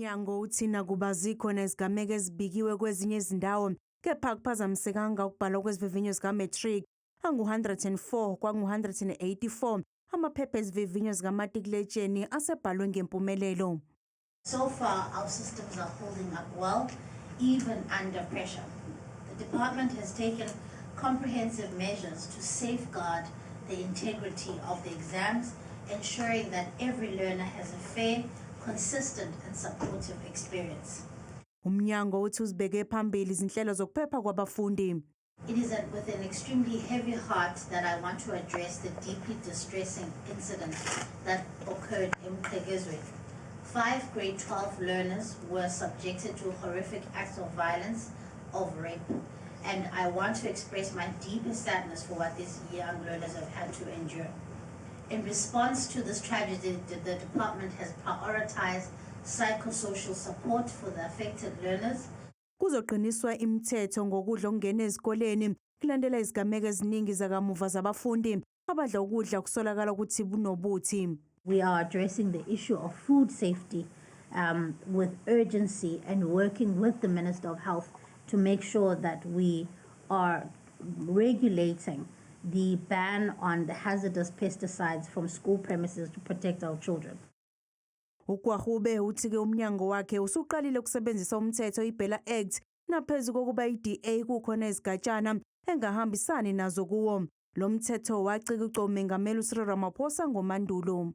Umnyango uthi nakuba zikhona izigameko ezibikiwe kwezinye izindawo kepha kuphazamisekanga ukubhalwa kwezivivinyo zika-matric angu-104 kwangu-184 amaphepha ezivivinyo zikamatikuletsheni asebhalwe ngempumelelo. So far, our systems are holding up well, even under pressure. The department has taken comprehensive measures to safeguard the integrity of the exams, ensuring that every learner has a fair, consistent and supportive experience. Umnyango uthi uzibeke phambili izinhlelo zokuphepha kwabafundi. It is with an extremely heavy heart that I want to address the deeply distressing incident that occurred in Ezweni. 5 grade 12 learners were subjected to horrific acts of violence, of rape, and I want to express my deepest sadness for what these young learners have had to endure. In response to this tragedy, the department has prioritized psychosocial support for the affected learners. Kuzoqiniswa imithetho ngokudla okungena ezikoleni kulandela izigameko eziningi zakamuva zabafundi abadla ukudla kusolakala ukuthi bunobuthi. We are addressing the issue of food safety with urgency and working with the Minister of Health to make sure that we are regulating the ban on the hazardous pesticides from school premises to protect our children. Gwarube uthi ke umnyango wakhe usuqalile ukusebenzisa umthetho iBella Act naphezu kokuba iDA kukhona izigatshana engahambisani nazo kuwo. Lo mthetho wacika ucomengameli uSiviwe ngomandulo.